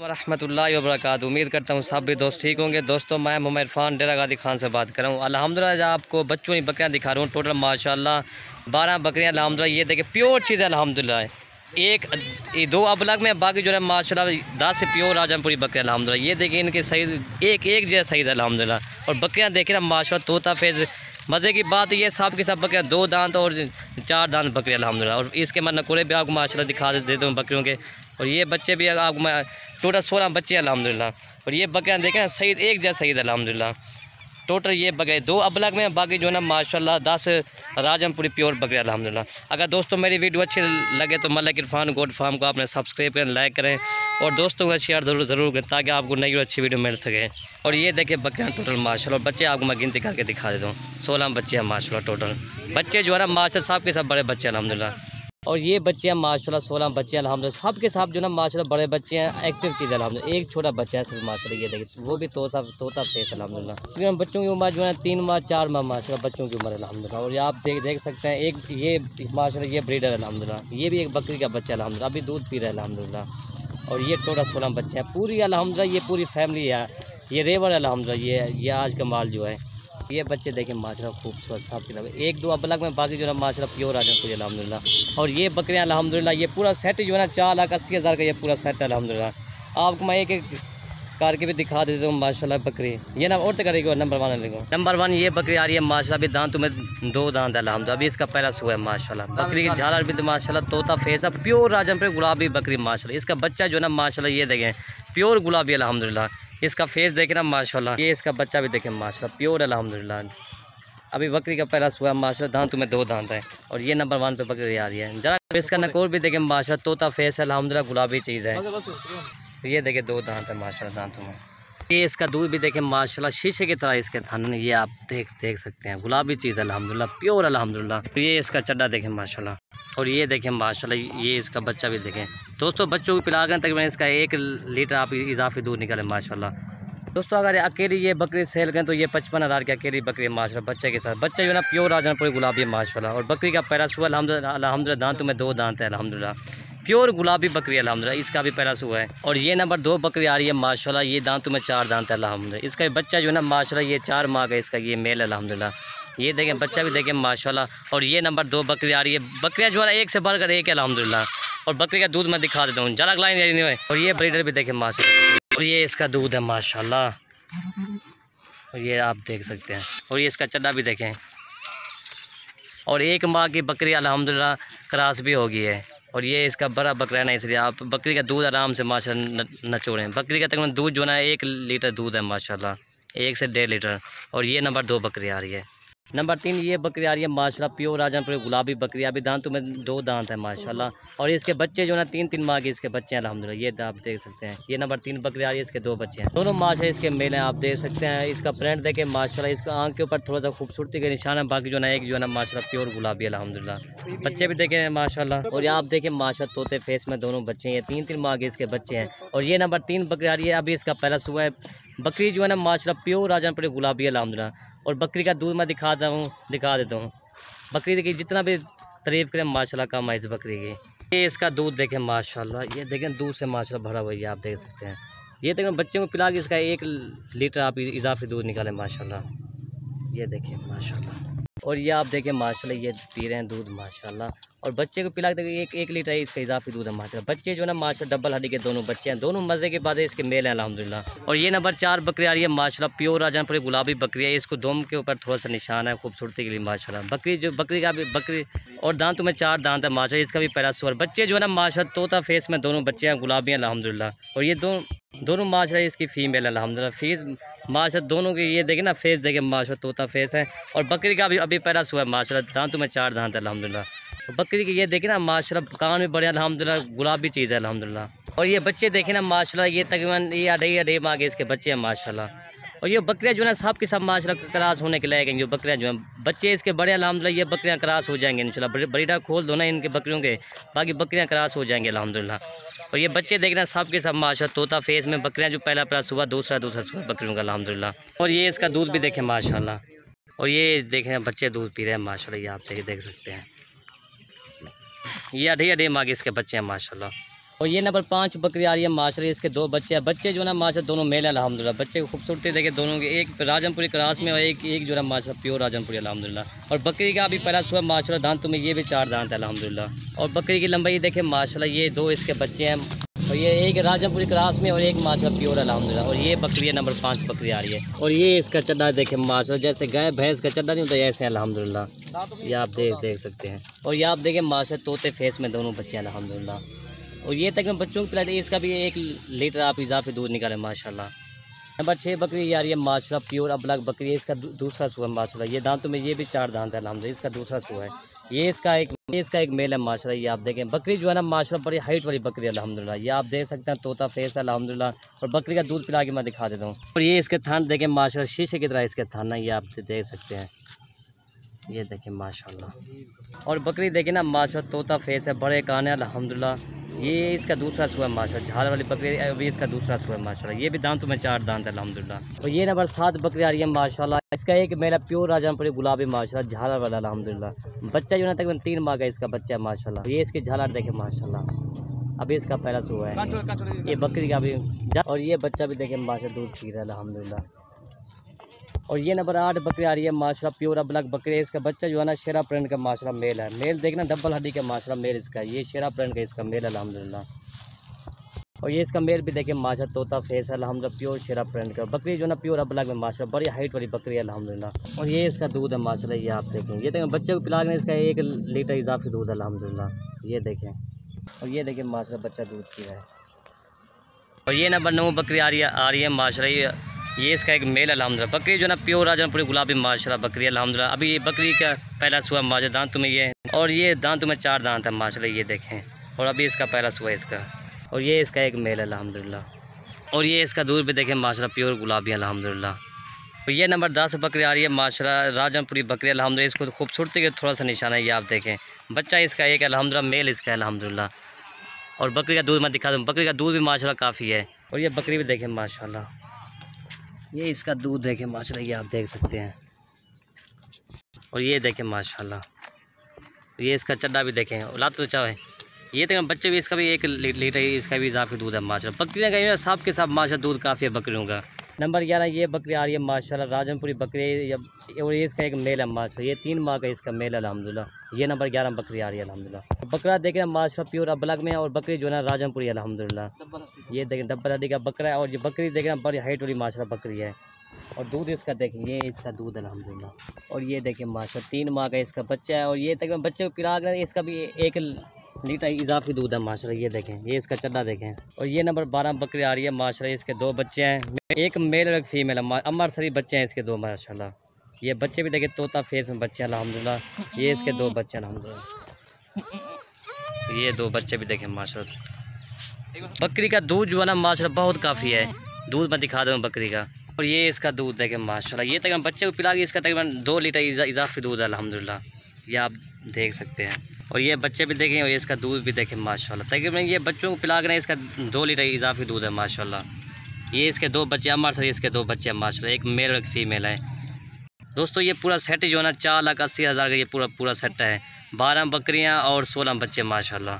रहमतुल्लाहि व बरकातहू। उम्मीद करता हूँ सब भी दोस्त ठीक होंगे। दोस्तों मैं मोहम्मद इरफान डेरा गाजी खान से बात कर रहा हूँ। अल्हम्दुलिल्लाह आपको बच्चों की बकरियाँ दिखा रहा हूँ। टोटल माशाल्लाह 12 बकरियाँ अल्हम्दुलिल्लाह। ये देखिए प्योर चीज़ है अल्हम्दुलिल्लाह। एक दो अबलग में, बाकी जो है माशाल्लाह 10 से प्योर राजमपुरी बकरियाँ अल्हम्दुलिल्लाह। ये देखिए इनके साइज़ एक एक जैसा साइज़ है अल्हम्दुलिल्लाह। और बकरियाँ देखें ना माशाल्लाह तोता फेज। मज़े की बात ये सब की सब बकरियाँ 2 दांत और 4 दांत बकरियाँ अल्हम्दुलिल्लाह। और इसके मैं नकोरे भी आपको माशाल्लाह दिखा देता हूँ बकरियों के। और ये बच्चे भी आपको मैं टोटल 16 बच्चे हैं अल्हम्दुलिल्लाह। और ये बकरियाँ देखें सही एक जैसा सही है अल्हम्दुलिल्लाह। टोटल ये बकरे 2 अबलग में, बाकी जो है ना माशाल्लाह 10 राजमपुरी प्योर बकरियाँ अल्हम्दुलिल्लाह। अगर दोस्तों मेरी वीडियो अच्छी लगे तो मलिक इरफान गोट फार्म को आपने सब्सक्राइब करें, लाइक करें और दोस्तों को शेयर ज़रूर करें ताकि आपको नई और अच्छी वीडियो मिल सके। और ये देखिए बकरियाँ टोटल माशाल्लाह। और बच्चे आपको मैं गिनती करके दिखा देता हूँ। 16 बच्चे हैं माशाल्लाह टोटल। बच्चे जो है ना माशाल्लाह सब के सब बड़े बच्चे अल्हम्दुलिल्लाह। और ये बच्चे हैं माशाल्लाह 16 बच्चे हैं अल्हम्दुलिल्लाह। सब के सब जो ना माशाल्लाह बड़े बच्चे हैं, एक्टिव चीज़ है अल्हम्दुलिल्लाह। एक छोटा बच्चा है सिर्फ माशाल्लाह। ये देखिए वो भी तोता फेस अल्हम्दुलिल्लाह। बच्चों की उम्र जो है 3 माह 4 माह माशाल्लाह बच्चों की उम्र अल्हम्दुलिल्लाह। और ये आप देख सकते हैं एक ये माशाल्लाह ये ब्रीडर अल्हम्दुलिल्लाह। ये भी एक बकरी का बच्चा अल्हम्दुलिल्लाह, अभी दूध पी रहा है अल्हम्दुलिल्लाह। और ये टोटल 16 बच्चे हैं पूरी अल्हम्दुलिल्लाह। ये पूरी फैमिली है। ये रेवर अल्हम्दुलिल्लाह। ये आज का माल जो है। ये बच्चे देखें माशाल्लाह खूबसूरत साफ की तरह एक दो अबलग में, बाकी जो है माशाल्लाह प्योर राजमपुरी अल्हम्दुलिल्लाह। और ये बकरियां अल्हम्दुलिल्लाह ये पूरा सेट जो है ना 4,80,000 का ये पूरा सेट है अल्हम्दुलिल्लाह। आपको मैं एक करके भी दिखा देता हूँ माशाल्लाह बकरी। ये ना और करेगी नंबर 1 लेगा। नंबर 1 ये बकरी आ रही है माशाल्लाह। अभी दांतों में 2 दांत है अल्हम्दुलिल्लाह। अभी इसका पहला सुबह है माशाल्लाह। बकरी की झालर भी माशाल्लाह तोता फेस है, प्योर राजमपुरी गुलाबी बकरी माशाल्लाह। इसका बच्चा जो है ना माशाल्लाह ये देखें प्योर गुलाबी अल्हम्दुलिल्लाह। इसका फेस देखे ना माशाल्लाह। ये इसका बच्चा भी देखें माशाल्लाह प्योर अल्हम्दुलिल्लाह। अभी बकरी का पहला सुबह माशाल्लाह। दांतों में 2 दांत है। और ये नंबर 1 पे बकरी आ रही है। जरा इसका नकोर भी देखें माशाल्लाह तोता फेस है अल्हम्दुलिल्लाह, गुलाबी चीज़ है। ये देखें 2 दांत है माशाल्लाह दांतों में। ये इसका दूध भी देखें माशाल्लाह शीशे की तरह इसके थन। ये आप देख सकते हैं गुलाबी चीज़ अल्हम्दुलिल्लाह प्योर अल्हम्दुलिल्लाह। तो ये इसका चड्डा देखें माशाल्लाह। और ये देखें माशाल्लाह ये इसका बच्चा भी देखें। दोस्तों बच्चों को पिला कर तकरीबन इसका 1 लीटर आप इजाफी दूध निकले माशाल्लाह। दोस्तों अगर अकेली ये बकरी सेल करें तो ये 55,000 की अकेली बकरी माशाल्लाह बच्चे के साथ। बच्चा जो है ना प्योर राजमपुरी गुलाबी माशाल्लाह। और बकरी का पहला सुबह अल्हम्दुलिल्लाह। दांतों में 2 दांत है अल्हम्दुलिल्लाह। प्योर गुलाबी बकरी अल्हम्दुलिल्लाह। इसका भी पहला सुबह है। और ये नंबर 2 बकरी आ रही है माशाल्लाह। ये दांतों में 4 दांत है अल्हम्दुलिल्लाह। इसका बच्चा जो है ना माशाल्लाह ये 4 माह का इसका ये मेल अल्हम्दुलिल्लाह। ये देखें बच्चा भी देखें माशाल्लाह। और ये नंबर 2 बकरी आ रही है। बकरियाँ जो है एक से बढ़कर एक है अल्हम्दुलिल्लाह। और बकरी का दूध मैं दिखा देता हूँ जरा लाइन। और ये ब्रीडर भी देखें माशाल्लाह। और ये इसका दूध है माशाल्लाह। और ये आप देख सकते हैं। और ये इसका चड्डा भी देखें। और 1 माह की बकरी अल्हम्दुलिल्लाह क्रॉस भी हो गई है। और ये इसका बड़ा बकरा है, इसलिए आप बकरी का दूध आराम से माशाल्लाह नचोड़ें। बकरी का तकरीबन दूध जो है ना 1 लीटर दूध है माशाल्लाह, 1 से 1.5 लीटर। और ये नंबर 2 बकरी आ रही है। नंबर 3 ये बकरी आ रही है माशाल्लाह प्योर राजमपुरी गुलाबी बकरी। अभी दांतों में 2 दांत है माशाल्लाह। और इसके बच्चे जो है ना 3-3 माह के इसके बच्चे हैं अल्हम्दुलिल्लाह। ये आप देख सकते हैं। ये नंबर 3 बकरी आ रही है। इसके 2 बच्चे हैं, दोनों माशाल्लाह इसके मेल हैं। आप देख सकते हैं इसका प्रिंट देखें माशाल्लाह। इसका आँख के ऊपर थोड़ा सा खूबसूरती के निशान है, बाकी जो है ना एक जो है ना माशाल्लाह प्योर गुलाबी अल्हम्दुलिल्लाह। बच्चे भी देखें माशाल्लाह। और ये आप देखें माशाल्लाह तोते फेस में दोनों बच्चे हैं। ये 3-3 माह के इसके बच्चे हैं। और ये नंबर 3 बकरी आ रही है। अभी इसका पहला सुबह है। बकरी जो है ना माशाल्लाह प्योर राजमपुरी गुलाबी अल्हम्दुलिल्लाह। और बकरी का दूध मैं दिखा देता हूँ। बकरी देखिए जितना भी तारीफ़ करें माशाल्लाह कम है इस बकरी की। ये इसका दूध देखें माशाल्लाह। ये देखें दूध से माशाल्लाह भरा हुआ है, आप देख सकते हैं। ये देखें बच्चे को पिला के इसका 1 लीटर आप इजाफी दूध निकालें माशाल्लाह। ये देखें माशाल्लाह। और ये आप देखें माशाल्लाह ये पी रहे हैं दूध माशाल्लाह। और बच्चे को पिला के देखिए 1 लीटर इसका इजाफी दूध है माशाल्लाह। बच्चे जो है ना माशाल्लाह डबल हड्डी के दोनों बच्चे हैं, दोनों मज़े के बाद इसके मेल हैं अल्हम्दुलिल्लाह। और ये नंबर 4 बकरी आ रही है माशाल्लाह प्योर राजमपुरी गुलाबी बकरी है। इसको दोम के ऊपर थोड़ा सा निशान है खूबसूरती के लिए माशाल्लाह। बकरी का भी बकरी और दांतों में 4 दांत है माशाल्लाह। इसका भी पहला सुअर। बच्चे जो है ना माशाल्लाह तोता फेस में दोनों बच्चे हैं गुलाबी अल्हम्दुलिल्लाह। और ये दोनों माशाल्लाह इसकी फीमेल अल्हम्दुलिल्लाह। फेस माशाल्लाह दोनों की ये देखें ना फेस देखें माशाल्लाह तोता फेस है। और बकरी का भी अभी पहला सुअर माशाल्लाह। दांतों में 4 दांत है अल्हम्दुलिल्लाह। तो बकरी की ये देखें ना माशाल्लाह कान भी बड़े अल्हम्दुलिल्लाह, गुलाबी चीज़ है अल्हम्दुलिल्लाह। और ये बच्चे देखें ना माशाल्लाह ये तकरीबन ये 2.5 माह के इसके बच्चे हैं माशाल्लाह। और ये बकरियाँ जो है ना सब के सब माशाल्लाह क्रॉस होने के लायक हैं। जो बकरियाँ जो हैं बच्चे इसके बड़े अल्हम्दुलिल्लाह। ये बकरियाँ क्रॉस हो जाएंगे इंशाल्लाह। ब्रीडर खोल दो ना इनके बकरियों के, बाकी बकरियाँ क्रॉस हो जाएंगे अल्हम्दुलिल्लाह। और ये बच्चे देखना सब के सब माशाल्लाह तोता फेस में बकरियाँ जो पहला सुबह दूसरा सुबह बकरियों का अल्हम्दुलिल्लाह। और ये इसका दूध भी देखें माशाल्लाह। और ये देखें बच्चे दूध पी रहे हैं माशाल्लाह। ये आप देख सकते हैं। ये 2.5 माह के इसके बच्चे हैं माशाल्लाह। और ये नंबर 5 बकरी आ रही है माशाल्लाह, इसके 2 बच्चे हैं। बच्चे जो है ना माशाल्लाह दोनों मेल है अल्हम्दुलिल्लाह। बच्चे की खूबसूरती देखिए दोनों की, एक राजमपुरी क्रॉस में और एक जो है माशाल्लाह प्योर राजमपुरी अल्हम्दुलिल्लाह। और बकरी का अभी पहला सुबह माशाल्लाह दांतों में ये भी 4 दांत है अल्हम्दुलिल्लाह। और बकरी की लंबाई देखें माशाल्लाह, ये 2 इसके बच्चे हैं और ये एक राजमपुरी क्रॉस में और एक माशाल्लाह प्योर अल्हम्दुलिल्लाह। और ये बकरी है नंबर 5 बकरी आ रही है। और ये इसका चड्डा देखें माशाल्लाह, जैसे गाय भैंस का चड्डा नहीं होता ऐसे अल्हम्दुलिल्लाह, ये आप देख सकते हैं। और ये आप देखें माशाल्लाह तोते फेस में दोनों बच्चे हैं अल्हम्दुलिल्लाह। और ये तकरीबन बच्चों को पिलाते इसका भी 1 लीटर आप इजाफी दूध निकालें माशाल्लाह। नंबर 6 बकरी ये आ रही है माशाल्लाह प्योर अबलग बकरी है, इसका दूसरा सुआ है माशाल्लाह। ये दांतों में ये भी 4 दांत है अल्हम्दुलिल्लाह, इसका दूसरा सुआ है। ये इसका एक मेल है माशाल्लाह। ये आप देखें बकरी जो है ना माशाल्लाह बड़ी हाइट वाली बकरी है अल्हम्दुलिल्लाह। ये आप देख सकते हैं तोता फेस है अल्हम्दुलिल्लाह। और बकरी का दूध पिला के मैं दिखा देता हूँ। और ये इसके थान देखें माशाल्लाह, शीशे की तरह इसके थान है, ये आप देख सकते हैं, ये देखें माशाल्लाह। और बकरी देखें ना माशाल्लाह तोता फेस है, बड़े कान है अल्हम्दुलिल्लाह। ये इसका दूसरा सुआ है माशाल्लाह, झाल वाली बकरी अभी इसका दूसरा सुआ है माशाल्लाह। ये भी दांतों में 4 दांत है अल्हम्दुलिल्लाह। और ये नंबर 7 बकरी आ रही है माशाल्लाह, इसका एक मेरा प्योर राजमपुरी गुलाबी माशाल्लाह, झालर वाला अल्हम्दुलिल्लाह। बच्चा जो है तकरीबन 3 माह का इसका बच्चा है माशाल्लाह। ये इसकी झालर देखें माशाल्लाह, अभी इसका पहला सुआ है ये बकरी का भी। और ये बच्चा भी देखें माशाल्लाह दूध पी रहा है अल्हम्दुलिल्लाह। और ये नंबर 8 बकरी आ रही है माशाल्लाह प्योर अबलग बकरी है, इसका बच्चा जो है ना शेरा प्रिंट का माशाल्लाह मेल है। मेल देखना डबल हड्डी का माशाल्लाह मेल इसका, ये शेरा प्रिंट का इसका मेल अल्हम्दुलिल्लाह। और ये इसका मेल भी देखें माशाल्लाह तोता फेस है अल्हम्दुलिल्लाह, प्योर शेरा प्रिंट का बकरी जो है ना प्योर अबलग में माशाल्लाह बड़ी हाइट वाली बकरी है अल्हम्दुलिल्लाह। और ये इसका दूध है माशाल्लाह, ये आप देखें, ये देखें बच्चे को पिलाने इसका 1 लीटर इजाफी दूध है अल्हम्दुलिल्लाह, ये देखें। और ये देखें माशाल्लाह बच्चा दूध पी रहा है। और ये नंबर 9 बकरी आ रही है माशाल्लाह, ये इसका एक मेल अल्हम्दुलिल्लाह। बकरी जो है ना प्योर राजमपुरी गुलाबी माशाल्लाह बकरी अल्हम्दुलिल्लाह। अभी ये बकरी का पहला सुआ माशाल्लाह, दांतों में ये है और ये दांतों में 4 दांत है माशाल्लाह, ये देखें। और अभी इसका पहला सुआ इसका, और ये इसका एक मेल अल्हम्दुलिल्लाह। और ये इसका दूध भी देखें माशाल्लाह प्योर गुलाबी अल्हम्दुलिल्लाह। और ये नंबर 10 बकरी आ रही है माशाल्लाह, राजमपुरी बकरी अल्हम्दुलिल्लाह। इसको खूबसूरती का थोड़ा सा निशाना है, ये आप देखें। बच्चा इसका एक अल्हम्दुलिल्लाह, मेल इसका अल्हम्दुलिल्लाह। और बकरी का दूध मैं दिखा दूँ, बकरी का दूध भी माशाल्लाह काफ़ी है। और ये बकरी भी देखें माशाल्लाह, ये इसका दूध देखें माशाल्लाह, ये आप देख सकते हैं। और ये देखें माशाल्लाह, ये इसका चड्डा भी देखें, औलाद तो चाहे ये देखें बच्चे भी, इसका भी 1 लीटर इसका भी इजाफी दूध है माशाल्लाह। बकरियाँ का सब के सब माशाल्लाह दूध काफ़ी है बकरियों का। नंबर 11 ये बकरी आ रही है माशाल्लाह, राजमपुरी बकरी है। और ये इसका एक मेल है माशाल्लाह, ये 3 माह का इसका मेल है अल्हम्दुलिल्लाह। ये नंबर 11 बकरी आ रही है अल्हम्दुलिल्लाह। बकरा देखें माशाल्लाह प्योर अबलग में, और बकरी जो है ना राजमपुरी अल्हम्दुलिल्लाह। ये देखें डब्बल हड्डी का बकरा है। और ये बकरी देखें बड़ी हाइट वाली माशाल्लाह बकरी है। और दूध इसका देखें, ये इसका दूध अल्हम्दुलिल्लाह। और ये देखें माशाल्लाह 3 माह का इसका बच्चा है। और ये तकरीबन बच्चे को पिला कर इसका भी 1 लीटर इजाफी दूध है माशाल्लाह, ये देखें, ये इसका चड्डा देखें। और ये नंबर 12 बकरी आ रही है माशाल्लाह, इसके 2 बच्चे हैं, एक मेल और एक फीमेल है। अमर सरी बच्चे हैं इसके 2 माशाल्लाह। ये बच्चे भी देखें तोता फेस में बच्चे हैं अल्हम्दुलिल्लाह। ये इसके 2 बच्चे हैं अल्हम्दुलिल्लाह। ये 2 बच्चे भी देखें माशाल्लाह। बकरी का दूध जो है ना माशाल्लाह बहुत काफ़ी है, दूध मैं दिखा दूँ बकरी का। और ये इसका दूध देखें माशाल्लाह, ये तकरीबन बच्चे को पिला के इसका तकरीबन 2 लीटर इजाफी दूध है अल्हम्दुलिल्लाह, ये आप देख सकते हैं। और ये बच्चे भी देखें और ये इसका दूध भी देखें माशाल्लाह, तकरीबन ये बच्चों को पिला कर इसका 2 लीटर इजाफी दूध है माशाल्लाह। ये इसके 2 बच्चे अमर सर, इसके 2 बच्चे हैं माशाल्लाह, एक मेल और एक फीमेल है। दोस्तों ये पूरा सेट जो है ना 4,80,000 का ये पूरा सेट है। 12 बकरियाँ और 16 बच्चे माशाल्लाह।